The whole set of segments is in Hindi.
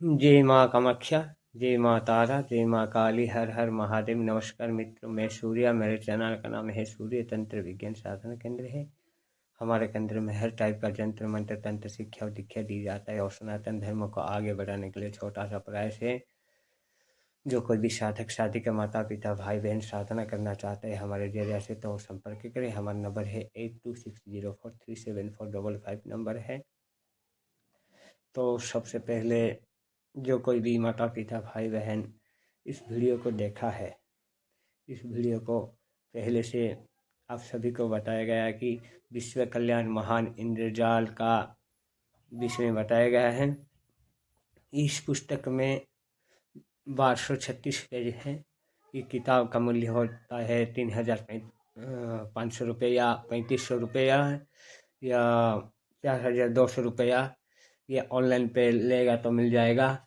जय माँ कामाख्या, जय माँ तारा, जय माँ काली, हर हर महादेव। नमस्कार मित्रों, मैं सूर्या। मेरे चैनल का नाम है सूर्य तंत्र विज्ञान साधना केंद्र है। हमारे केंद्र में हर टाइप का जंत्र मंत्र तंत्र शिक्षा और दीक्षा दी जाता है और सनातन धर्म को आगे बढ़ाने के लिए छोटा सा प्रयास है। जो कोई भी साधक साधिका माता पिता भाई बहन साधना करना चाहते हैं हमारे जरिए से तो संपर्क करें। हमारा नंबर है 8260437455 नंबर है। तो सबसे पहले जो कोई भी माता पिता भाई बहन इस वीडियो को देखा है, इस वीडियो को पहले से आप सभी को बताया गया है कि विश्व कल्याण महान इंद्रजाल का विषय में बताया गया है। इस पुस्तक में 1236 पेज हैं। ये किताब का मूल्य होता है 3500 रुपया, 3500 रुपया या 4200 रुपया। ये ऑनलाइन पे लेगा तो मिल जाएगा,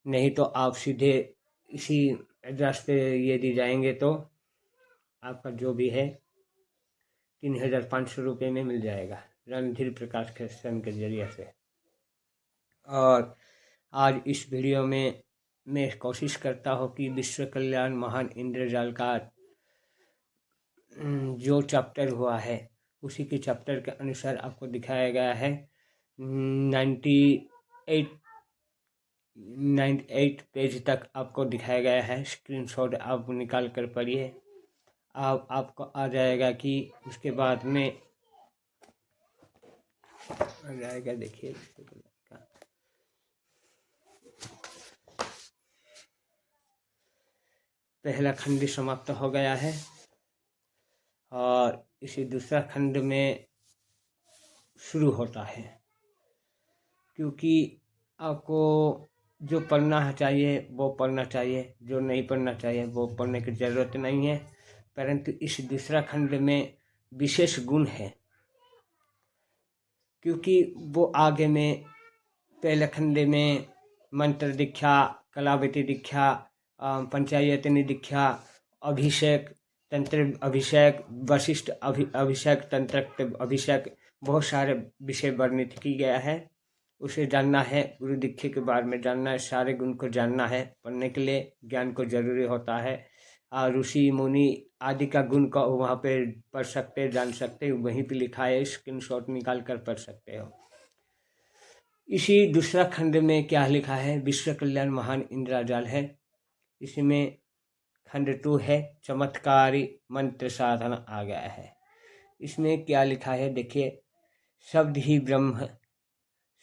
नहीं तो आप सीधे इसी एड्रेस पे यदि जाएंगे तो आपका जो भी है 3500 रुपये में मिल जाएगा, रणधीर प्रकाश कृष्ण के जरिए से। और आज इस वीडियो में मैं कोशिश करता हूँ कि विश्व कल्याण महान इंद्रजाल का जो चैप्टर हुआ है उसी के चैप्टर के अनुसार आपको दिखाया गया है। 98 पेज तक आपको दिखाया गया है। स्क्रीनशॉट आप निकाल कर पढ़िए, आपको आ जाएगा कि उसके बाद में आ जाएगा। देखिए पहला खंड समाप्त हो गया है और इसी दूसरा खंड में शुरू होता है, क्योंकि आपको जो पढ़ना चाहिए वो पढ़ना चाहिए, जो नहीं पढ़ना चाहिए वो पढ़ने की ज़रूरत नहीं है। परंतु इस दूसरा खंड में विशेष गुण है, क्योंकि वो आगे में पहले खंड में मंत्र दीक्षा, कलावती दीक्षा, पंचायतनी दीक्षा, अभिषेक तंत्र अभिषेक, वशिष्ठ अभिषेक तंत्र अभिषेक, बहुत सारे विषय वर्णित की गया है। उसे जानना है, गुरु दीक्षा के बारे में जानना है, सारे गुण को जानना है। पढ़ने के लिए ज्ञान को जरूरी होता है। ऋषि मुनि आदि का गुण को वहाँ पे पढ़ सकते, जान सकते, वहीं पे लिखा है, स्क्रीनशॉट निकाल कर पढ़ सकते हो। इसी दूसरा खंड में क्या लिखा है, विश्व कल्याण महान इंद्रजाल है। इसमें खंड 2 है, चमत्कारी मंत्र साधना आ गया है। इसमें क्या लिखा है देखिए, शब्द ही ब्रह्म,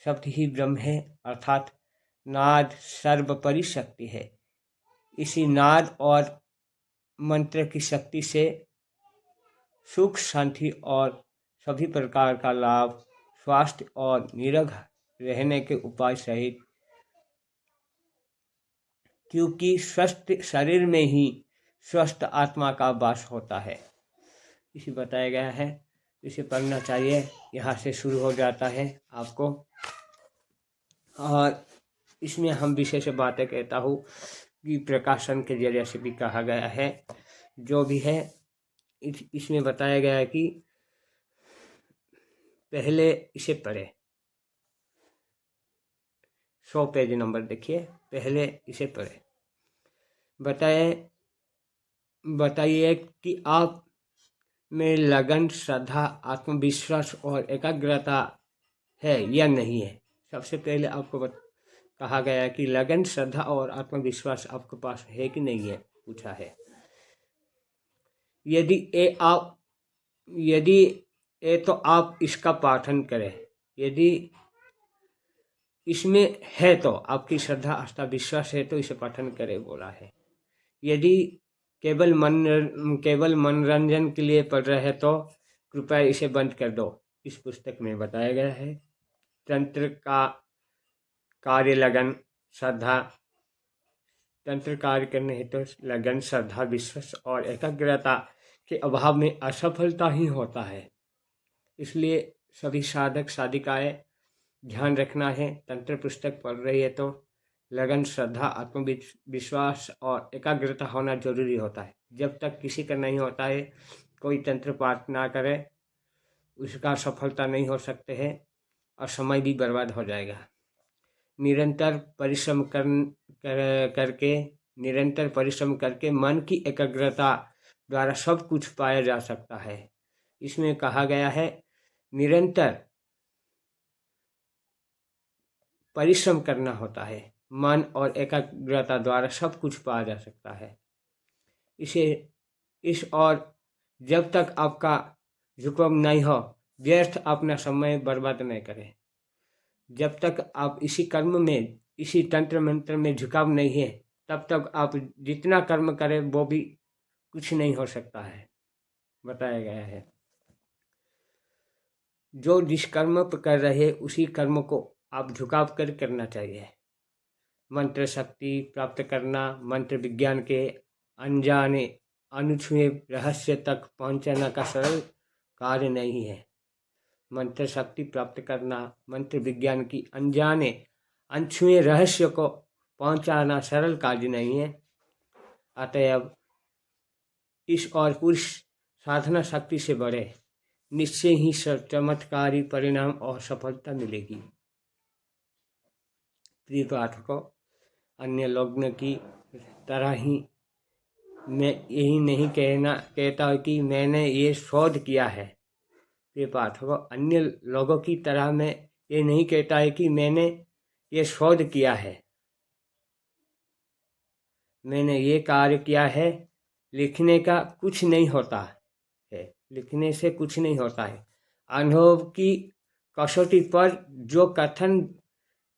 शब्द ही ब्रह्म है, अर्थात नाद सर्वोपरि शक्ति है। इसी नाद और मंत्र की शक्ति से सुख शांति और सभी प्रकार का लाभ, स्वास्थ्य और निरोग रहने के उपाय सहित, क्योंकि स्वस्थ शरीर में ही स्वस्थ आत्मा का वास होता है, इसे बताया गया है। इसे पढ़ना चाहिए। यहाँ से शुरू हो जाता है आपको, और इसमें हम विशेष बातें कहता हूँ कि प्रकाशन के जरिए से भी कहा गया है। जो भी है इसमें बताया गया है कि पहले इसे पढ़े। 100 पेज नंबर देखिए, पहले इसे पढ़े। बताइए कि आप में लगन, श्रद्धा, आत्मविश्वास और एकाग्रता है या नहीं है। सबसे पहले आपको कहा गया है कि लगन, श्रद्धा और आत्मविश्वास आपके पास है कि नहीं है, पूछा है। यदि ये तो आप इसका पाठन करें। यदि इसमें है तो आपकी श्रद्धा आस्था विश्वास है तो इसे पाठन करें बोला है। यदि केवल मनोरंजन के लिए पढ़ रहे हैं तो कृपया इसे बंद कर दो। इस पुस्तक में बताया गया है तंत्र का कार्य लगन श्रद्धा, तंत्र कार्य करने हेतु लगन श्रद्धा विश्वास और एकाग्रता के अभाव में असफलता ही होता है। इसलिए सभी साधक साधिकाएं ध्यान रखना है। तंत्र पुस्तक पढ़ रही है तो लगन श्रद्धा आत्मविश्वास और एकाग्रता होना जरूरी होता है। जब तक किसी का नहीं होता है, कोई तंत्र पाठ ना करे, उसका सफलता नहीं हो सकते हैं और समय भी बर्बाद हो जाएगा। निरंतर परिश्रम करके मन की एकाग्रता द्वारा सब कुछ पाया जा सकता है। इसमें कहा गया है निरंतर परिश्रम करना होता है, मन और एकाग्रता द्वारा सब कुछ पाया जा सकता है। और जब तक आपका झुकाव नहीं हो, व्यर्थ अपना समय बर्बाद नहीं करें। जब तक आप इसी कर्म में, इसी तंत्र मंत्र में झुकाव नहीं है, तब तक आप जितना कर्म करें वो भी कुछ नहीं हो सकता है, बताया गया है। जो जिस कर्म पर कर रहे उसी कर्म को आप झुकाव कर करना चाहिए। मंत्र शक्ति प्राप्त करना मंत्र विज्ञान के अनजाने अनछुए रहस्य तक पहुंचना का सरल कार्य नहीं है। मंत्र शक्ति प्राप्त करना मंत्र विज्ञान की अनजाने अनछुए रहस्य को पहुंचाना सरल कार्य नहीं है। अतएव इस और पुरुष साधना शक्ति से बढ़े, निश्चय ही चमत्कारी परिणाम और सफलता मिलेगी। प्रिय पाठकों, अन्य लोगों की तरह ही मैं यही नहीं कहता कि मैंने ये शोध किया है। प्रिय पाठकों, अन्य लोगों की तरह मैं ये नहीं कहता है कि मैंने ये शोध किया है। मैंने ये कार्य किया है। लिखने का कुछ नहीं होता है, लिखने से कुछ नहीं होता है। अनुभव की कसौटी पर जो कथन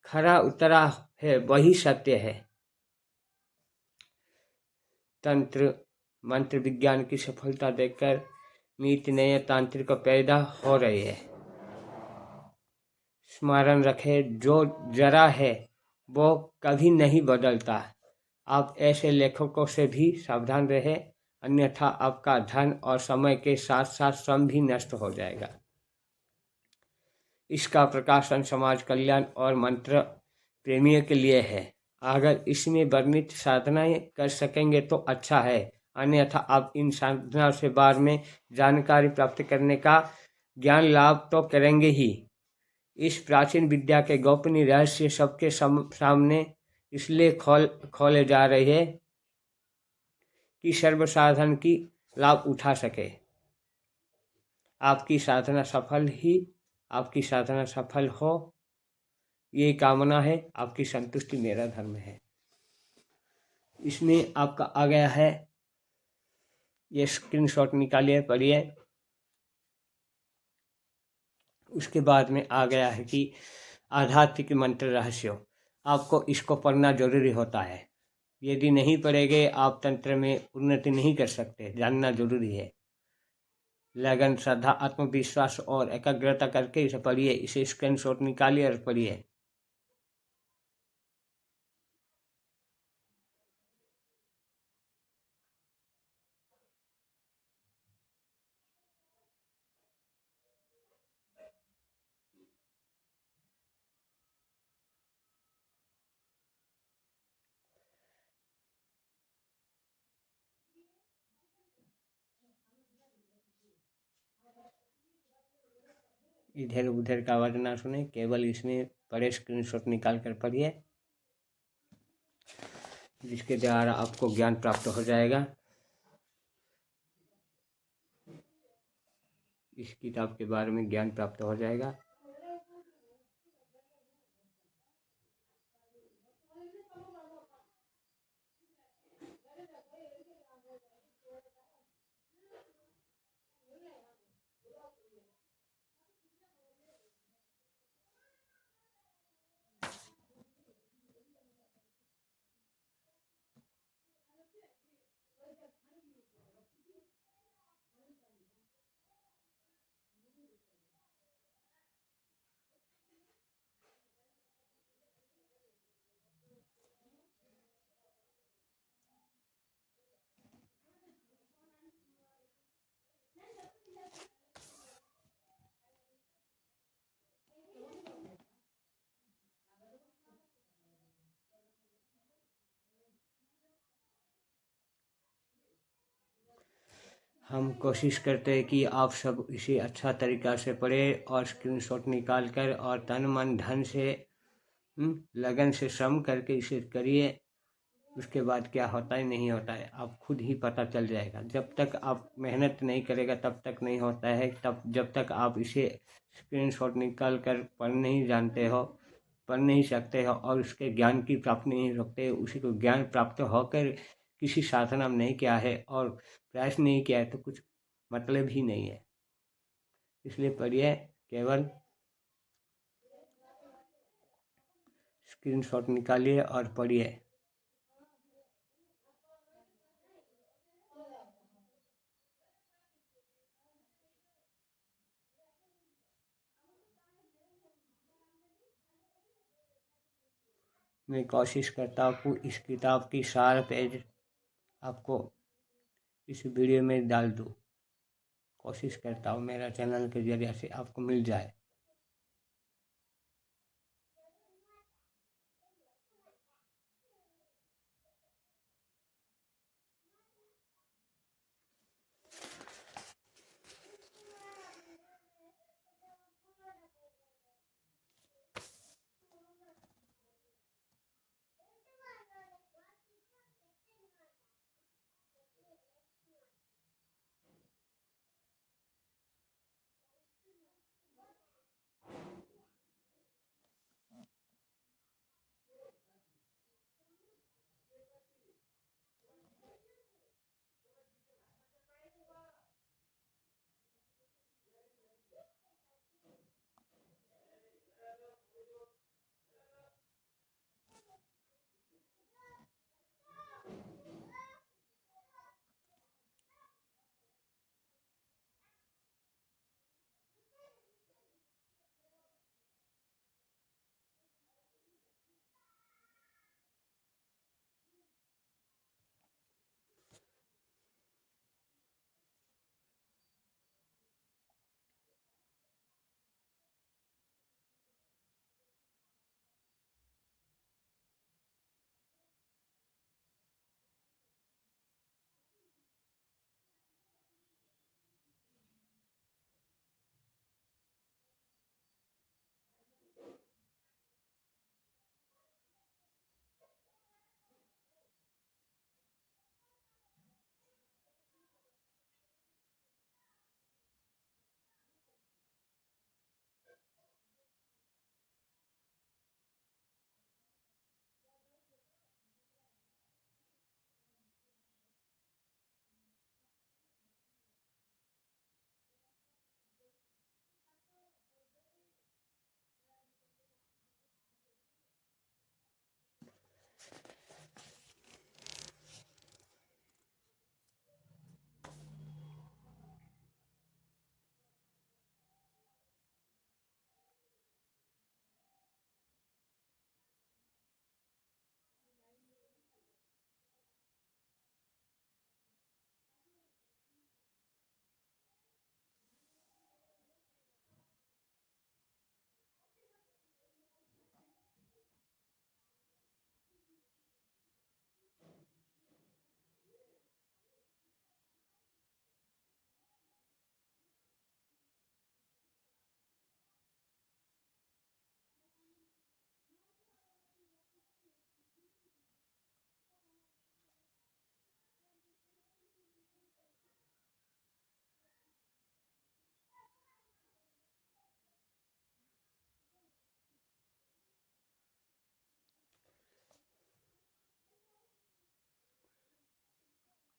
खरा उतरा है वही सत्य है। तंत्र मंत्र विज्ञान की सफलता देखकर नित नए तांत्रिक पैदा हो रहे हैं। स्मरण रखे, जो जरा है वो कभी नहीं बदलता। आप ऐसे लेखकों से भी सावधान रहे, अन्यथा आपका धन और समय के साथ साथ श्रम भी नष्ट हो जाएगा। इसका प्रकाशन समाज कल्याण और मंत्र प्रेमियों के लिए है। अगर इसमें वर्णित साधनाएं कर सकेंगे तो अच्छा है, अन्यथा आप इन साधना से बाद में जानकारी प्राप्त करने का ज्ञान लाभ तो करेंगे ही। इस प्राचीन विद्या के गोपनीय रहस्य सबके सामने इसलिए खोले जा रहे हैं कि सर्वसाधारण की लाभ उठा सके। आपकी साधना सफल हो, ये कामना है। आपकी संतुष्टि मेरा धर्म है। इसमें आपका आ गया है, ये स्क्रीनशॉट निकालिए, पढ़िए। उसके बाद में आ गया है कि आध्यात्मिक मंत्र रहस्य। आपको इसको पढ़ना जरूरी होता है। यदि नहीं पढ़ेंगे आप तंत्र में उन्नति नहीं कर सकते। जानना जरूरी है। लगन, श्रद्धा, आत्मविश्वास और एकाग्रता करके इसे पढ़िए। इसे स्क्रीनशॉट निकालिए और पढ़िए। इधर उधर का आवाज ना सुने, केवल इसमें पढ़े, स्क्रीनशॉट निकाल कर पढ़िए, जिसके द्वारा आपको ज्ञान प्राप्त हो जाएगा। इस किताब के बारे में ज्ञान प्राप्त हो जाएगा। हम कोशिश करते हैं कि आप सब इसे अच्छा तरीक़ा से पढ़ें और स्क्रीनशॉट निकाल कर और तन मन धन से लगन से श्रम करके इसे करिए। उसके बाद क्या होता है नहीं होता है आप खुद ही पता चल जाएगा। जब तक आप मेहनत नहीं करेगा तब तक नहीं होता है। तब जब तक आप इसे स्क्रीनशॉट निकाल कर पढ़ नहीं जानते हो, पढ़ नहीं सकते हो और उसके ज्ञान की प्राप्ति नहीं रखते, उसी को ज्ञान प्राप्त होकर किसी साधना में नहीं किया है और प्रयास नहीं किया है तो कुछ मतलब ही नहीं है। इसलिए पढ़िए, केवल स्क्रीनशॉट निकालिए और पढ़िए। मैं कोशिश करता हूँ इस किताब की सारा पेज आपको इस वीडियो में डाल दूँ। कोशिश करता हूँ मेरा चैनल के जरिए से आपको मिल जाए।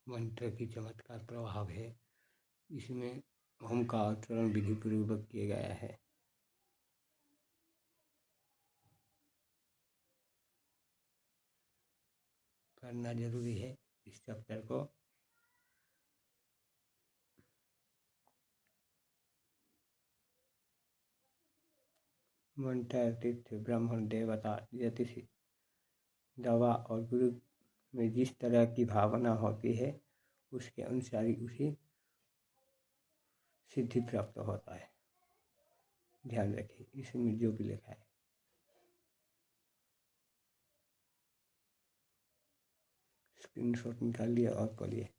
मंत्र की चमत्कार प्रभाव है। इसमें ओम का उच्चारण विधि पूर्वक किया गया है। पढ़ना जरूरी है इस चैप्टर को। मंत्र तीर्थ ब्राह्मण देवता ज्योतिषी दवा और गुरु में जिस तरह की भावना होती है उसके अनुसार ही उसे सिद्धि प्राप्त होता है। ध्यान रखिए इसमें जो भी लिखा है। स्क्रीनशॉट निकालिए और पढ़िए।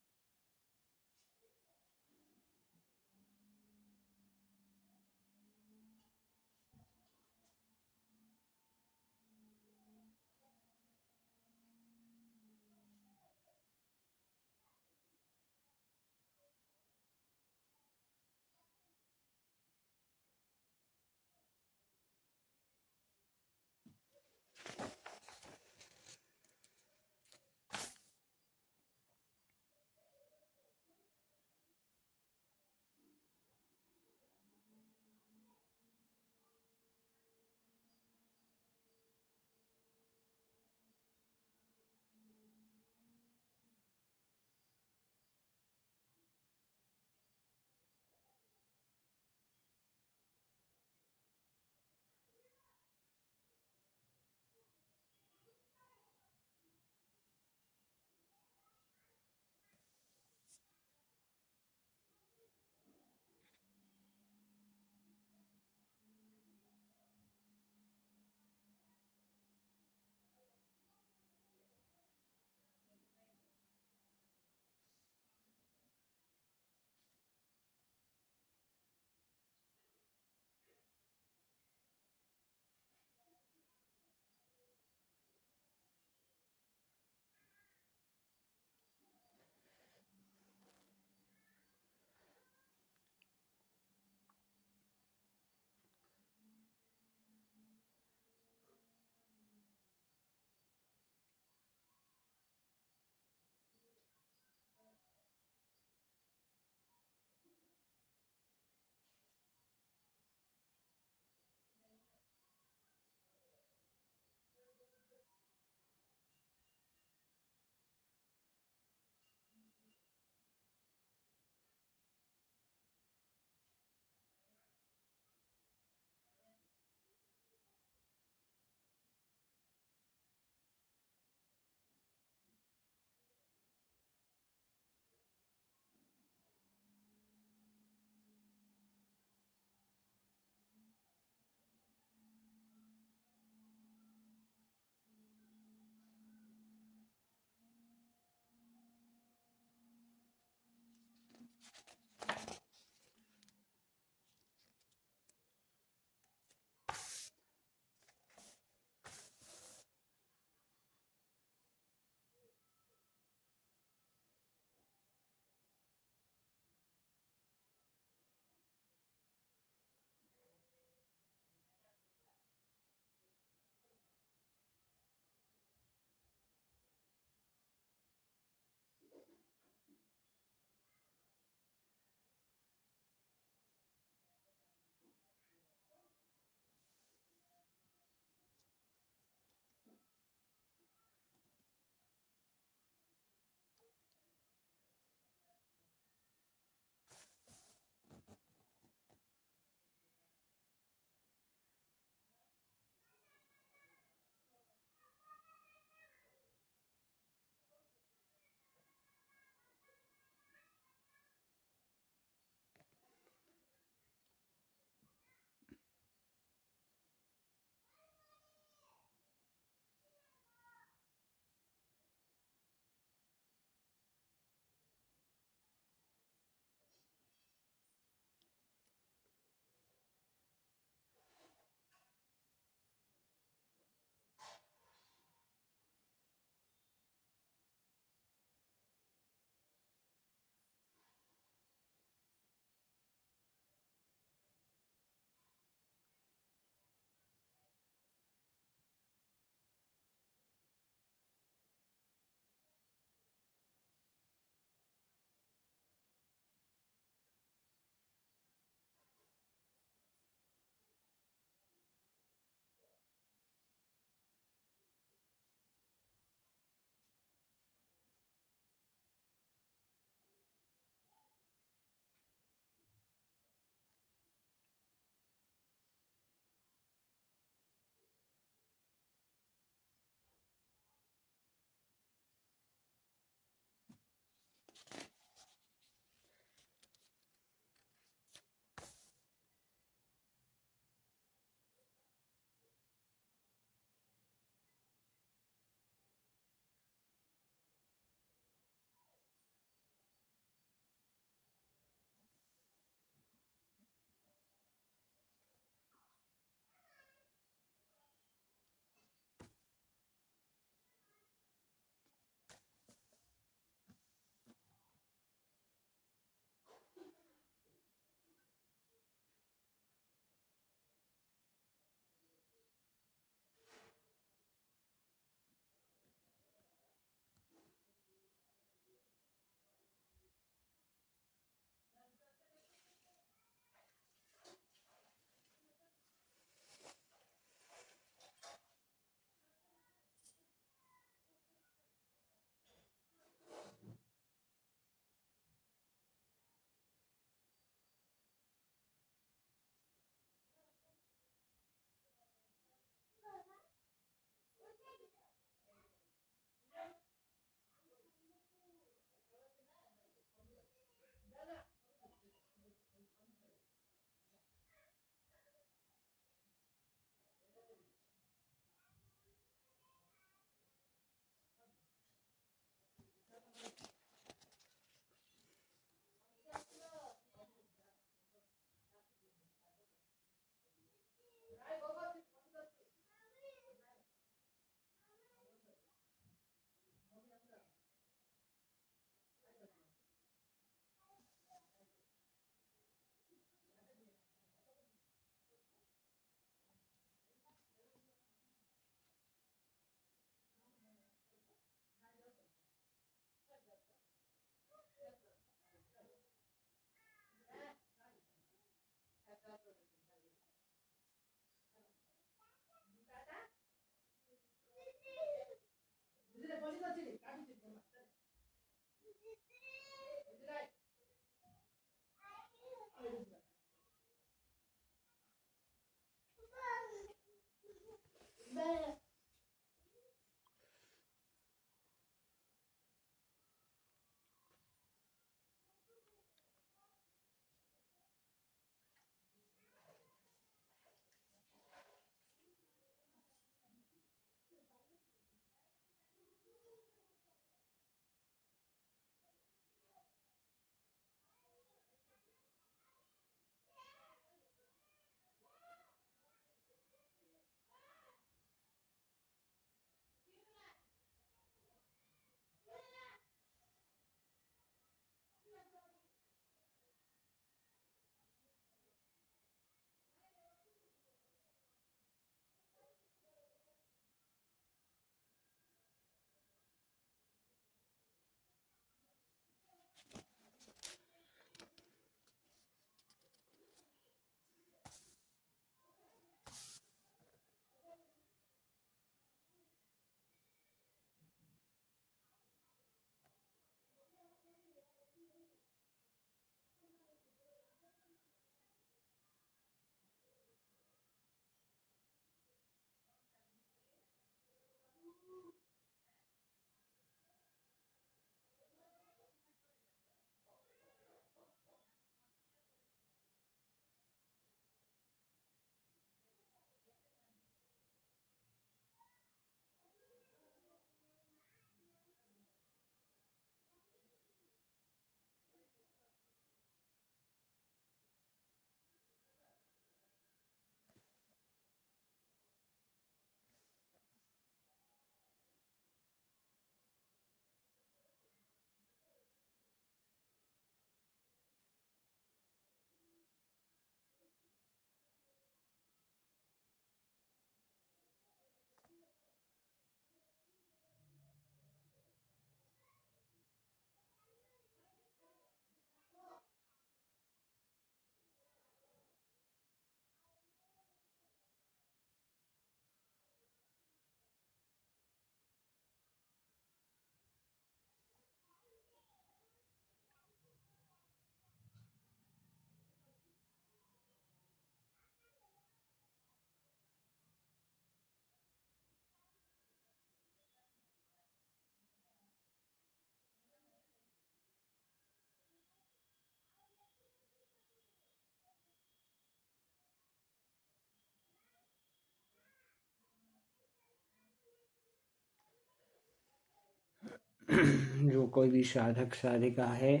जो कोई भी साधक साधिका है,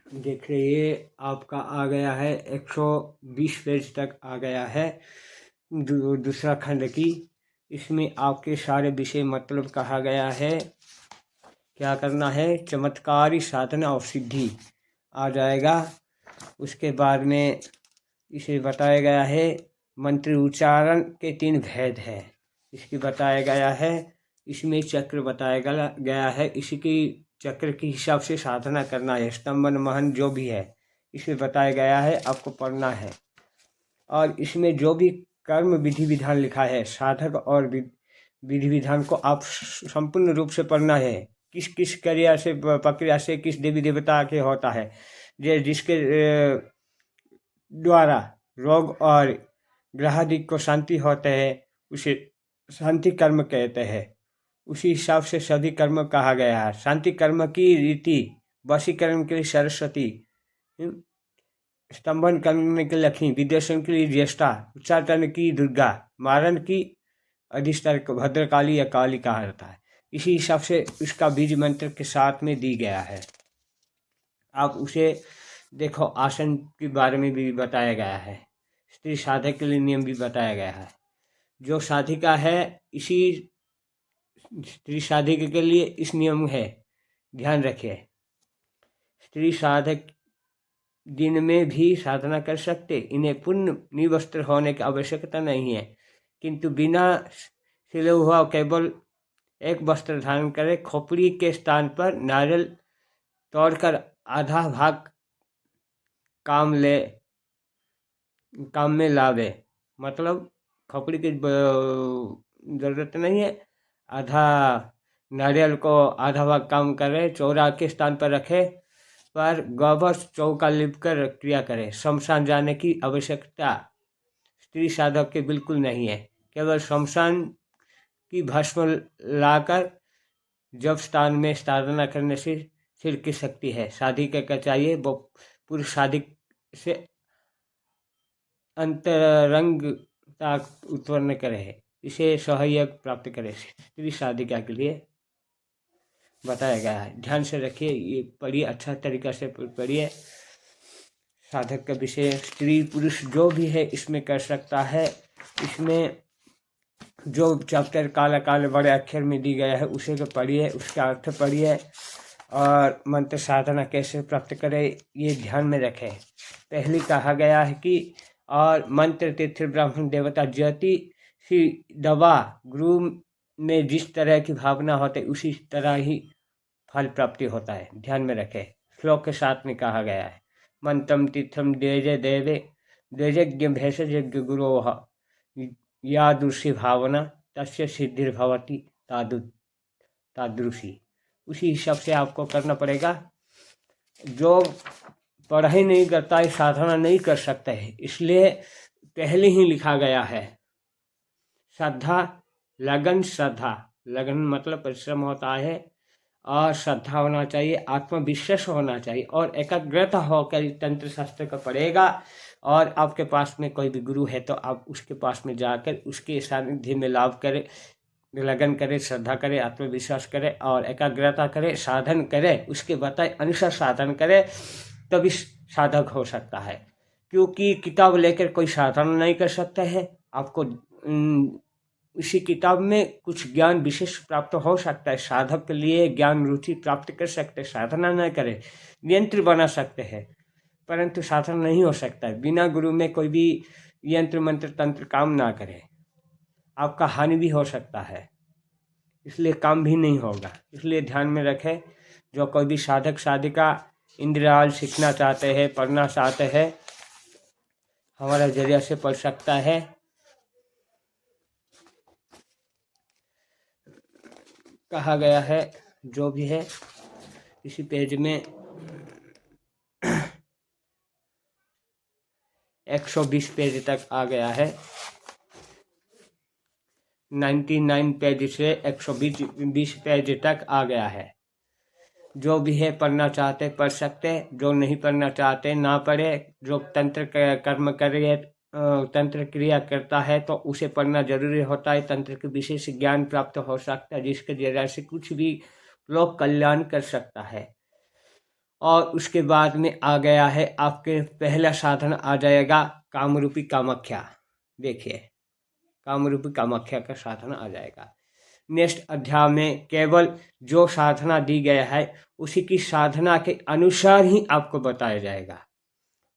देख रहिए आपका आ गया है 120 पेज तक आ गया है दूसरा खंड की। इसमें आपके सारे विषय मतलब कहा गया है। क्या करना है, चमत्कारी साधना और सिद्धि आ जाएगा। उसके बाद में इसे बताया गया है मंत्र उच्चारण के 3 भेद है, इसकी बताया गया है। इसमें चक्र बताया गया है, इसकी चक्र के हिसाब से साधना करना है। स्तंभन महन जो भी है इसे बताया गया है, आपको पढ़ना है। और इसमें जो भी कर्म विधि विधान लिखा है, साधक और विधि विधान को आप संपूर्ण रूप से पढ़ना है। किस किस क्रिया से प्रक्रिया से किस देवी देवता के होता है, जिसके द्वारा रोग और ग्रहादि को शांति होते हैं, उसे शांति कर्म कहते हैं। उसी हिसाब से सभी कर्म कहा गया है। शांति कर्म की रीति, वशीकरण के लिए सरस्वती, स्तंभन करने के लिए लक्ष्मी, विद्वेषण के लिए ज्येष्ठा, उच्चारण की दुर्गा, मारण की अधिष्ठान को भद्रकाली या काली कहा जाता है। इसी हिसाब से उसका बीज मंत्र के साथ में दी गया है। आप उसे देखो। आसन के बारे में भी बताया गया है, स्त्री साधक के लिए नियम भी बताया गया है। जो साधिका है, इसी स्त्री साधिका के लिए इस नियम है, ध्यान रखिए। स्त्री साधक दिन में भी साधना कर सकते, इन्हें पूर्ण निवस्त्र होने की आवश्यकता नहीं है, किंतु बिना सिले हुआ केवल एक वस्त्र धारण करे। खोपड़ी के स्थान पर नारियल तोड़कर आधा भाग काम में लावे, मतलब खोपड़ी की जरूरत नहीं है। आधा नारियल को आधा भाग काम करे, चौरा के स्थान पर रखे, पर गोबर चौका लिप कर क्रिया करे। शमशान जाने की आवश्यकता स्त्री साधक के बिल्कुल नहीं है। केवल शमशान की भस्म लाकर जब स्थान में साधना करने से सिर की शक्ति है। साधिका का चाहिए वो पुरुष साधिक से अंतरंगता उत्पन्न करे, इसे सहयोग प्राप्त करे। स्त्री साधिका के लिए बताया गया है, ध्यान से रखिए, ये पढ़िए, अच्छा तरीका से पढ़िए। साधक का विषय स्त्री पुरुष जो भी है इसमें कर सकता है। इसमें जो चैप्टर काला काले बड़े अक्षर में दी गया है उसे को पढ़िए, उसका अर्थ पढ़िए और मंत्र साधना कैसे प्राप्त करें ये ध्यान में रखें। पहले कहा गया है कि और मंत्र तीर्थ ब्राह्मण देवता ज्योति सी दवा गुरु में जिस तरह की भावना होती है उसी तरह ही फल प्राप्ति होता है, ध्यान में रखें। श्लोक के साथ में कहा गया है मंत्रम तीर्थम द्वेजे देवे द्वेजज्ञ भेषज गुरो यादृशी भावना तस्य सिद्धिर्भवति तादृशी। उसी हिसाब से आपको करना पड़ेगा। जो पढ़ाई नहीं करता है साधना नहीं कर सकता है, इसलिए पहले ही लिखा गया है श्रद्धा लगन। श्रद्धा लगन मतलब परिश्रम होता है, और श्रद्धा होना चाहिए, आत्मविश्वास होना चाहिए, और एकाग्रता होकर तंत्र शास्त्र का पढ़ेगा। और आपके पास में कोई भी गुरु है तो आप उसके पास में जाकर उसके सानिध्य में लाभ करें, लगन करे, श्रद्धा करे, आत्मविश्वास करे और एकाग्रता करे, साधन करे, उसके बताए अनुसार साधन करे, तभी साधक हो सकता है। क्योंकि किताब लेकर कोई साधन नहीं कर सकता है। आपको इसी किताब में कुछ ज्ञान विशेष प्राप्त हो सकता है। साधक के लिए ज्ञान रुचि प्राप्त कर सकते, साधना न करे, यंत्र बना सकते हैं, परंतु साधन नहीं हो सकता है। बिना गुरु में कोई भी यंत्र मंत्र तंत्र काम ना करे, आपका हानि भी हो सकता है, इसलिए काम भी नहीं होगा। इसलिए ध्यान में रखें, जो कोई भी साधक साधिका इंद्रियाल सीखना चाहते हैं, पढ़ना चाहते हैं, हमारा जरिया से पढ़ सकता है। कहा गया है जो भी है इसी पेज में 120 पेज तक आ गया है। 99 पेज से 120 पेज तक आ गया है। जो भी है पढ़ना चाहते पढ़ सकते, जो नहीं पढ़ना चाहते ना पढ़े। जो तंत्र कर्म करे, तंत्र क्रिया करता है तो उसे पढ़ना जरूरी होता है। तंत्र के विशेष ज्ञान प्राप्त हो सकता है, जिसके जरिए से कुछ भी लोक कल्याण कर सकता है। और उसके बाद में आ गया है आपके पहला साधन आ जाएगा कामरूपी कामाख्या। देखिए कामरूपी कामाख्या का साधन आ जाएगा। नेक्स्ट अध्याय में केवल जो साधना दी गया है उसी की साधना के अनुसार ही आपको बताया जाएगा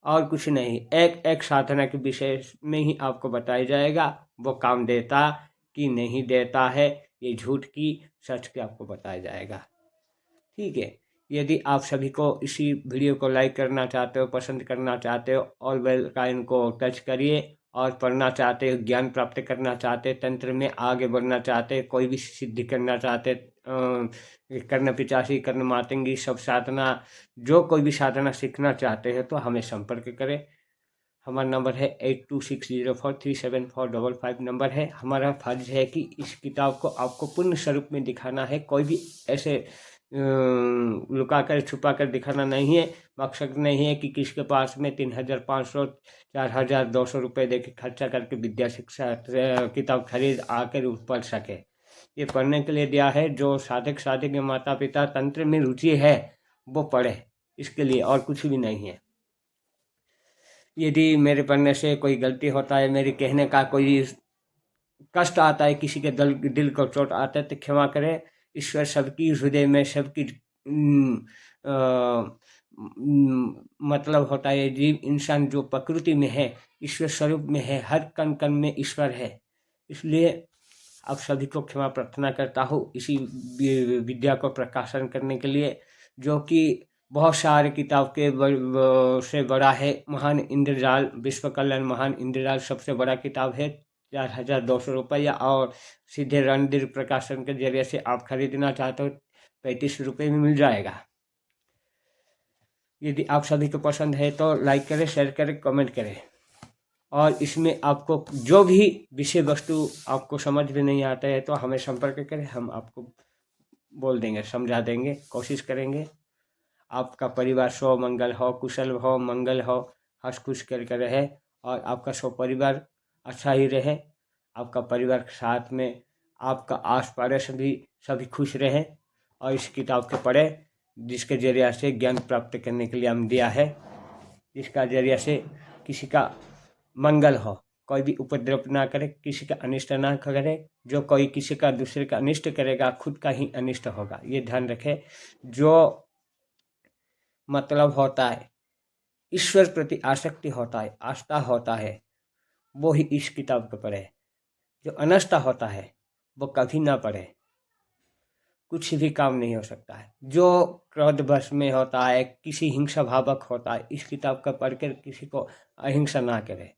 और कुछ नहीं। एक एक साधना के विषय में ही आपको बताया जाएगा वो काम देता कि नहीं देता है, ये झूठ की सच की आपको बताया जाएगा। ठीक है, यदि आप सभी को इसी वीडियो को लाइक करना चाहते हो, पसंद करना चाहते हो और बेल आइकन को टच करिए और पढ़ना चाहते हो, ज्ञान प्राप्त करना चाहते, तंत्र में आगे बढ़ना चाहते, कोई भी सिद्धि करना चाहते, कर्ण पिचासी, कर्ण मातंगी, सब साधना, जो कोई भी साधना सीखना चाहते हैं तो हमें संपर्क करें। हमारा नंबर है 8260437455 नंबर है। हमारा फर्ज है कि इस किताब को आपको पूर्ण स्वरूप में दिखाना है, कोई भी ऐसे लुका कर छुपा कर दिखाना नहीं है। मकसद नहीं है कि किसके पास में 3500 4200 रुपये दे के खर्चा करके विद्या शिक्षा किताब खरीद आकर पढ़ सके। ये पढ़ने के लिए दिया है, जो साधक साधक माता पिता तंत्र में रुचि है वो पढ़े, इसके लिए और कुछ भी नहीं है। यदि मेरे पढ़ने से कोई गलती होता है, मेरे कहने का कोई कष्ट आता है, किसी के दिल को चोट आता है तो क्षमा करें। ईश्वर सबकी हृदय में, सबकी मतलब होता है जीव इंसान जो प्रकृति में है, ईश्वर स्वरूप में है, हर कण कण में ईश्वर है। इसलिए आप सभी को क्षमा प्रार्थना करता हूँ इसी विद्या को प्रकाशन करने के लिए, जो कि बहुत सारे किताब के से बड़ा है। महान इंद्रजाल, विश्व कल्याण महान इंद्रजाल सबसे बड़ा किताब है, 4200 रुपया। और सीधे रणधीर प्रकाशन के जरिए से आप खरीदना चाहते हो 35 रुपये में मिल जाएगा। यदि आप सभी को पसंद है तो लाइक करें, शेयर करें, कमेंट करें। और इसमें आपको जो भी विषय वस्तु आपको समझ में नहीं आता है तो हमें संपर्क करें, हम आपको बोल देंगे, समझा देंगे, कोशिश करेंगे। आपका परिवार स्व मंगल हो, कुशल हो, मंगल हो, हंस खुश करके रहे और आपका स्व परिवार अच्छा ही रहे। आपका परिवार के साथ में आपका आस पड़ोस भी सभी खुश रहे। और इस किताब के पढ़े, जिसके जरिए से ज्ञान प्राप्त करने के लिए हम दिया है, जिसका जरिए से किसी का मंगल हो, कोई भी उपद्रव ना करे, किसी का अनिष्ट ना करे। जो कोई किसी का दूसरे का अनिष्ट करेगा खुद का ही अनिष्ट होगा, ये ध्यान रखे। जो मतलब होता है ईश्वर प्रति आसक्ति होता है, आस्था होता है, वो ही इस किताब को पढ़े। जो अनास्था होता है वो कभी ना पढ़े, कुछ भी काम नहीं हो सकता है। जो क्रोध वश में होता है, किसी हिंसा भावक होता है, इस किताब का पढ़कर किसी को अहिंसा ना करे।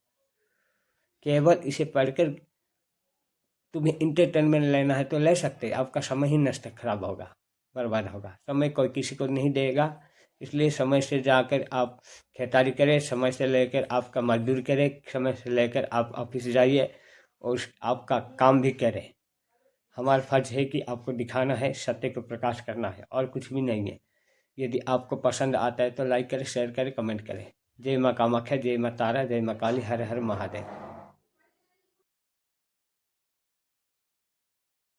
केवल इसे पढ़कर तुम्हें इंटरटेनमेंट लेना है तो ले सकते, आपका समय ही नष्ट खराब होगा, बर्बाद होगा। समय कोई किसी को नहीं देगा, इसलिए समय से जाकर आप खेतारी करें, समय से लेकर आपका मजदूरी करें, समय से लेकर आप ऑफिस जाइए और आपका काम भी करें। हमारा फर्ज है कि आपको दिखाना है, सत्य को प्रकाश करना है और कुछ भी नहीं है। यदि आपको पसंद आता है तो लाइक करें, शेयर करें, कमेंट करें। जय माँ कामाख्या, जय माँ तारा, जय माँ काली, हर हर महादेव।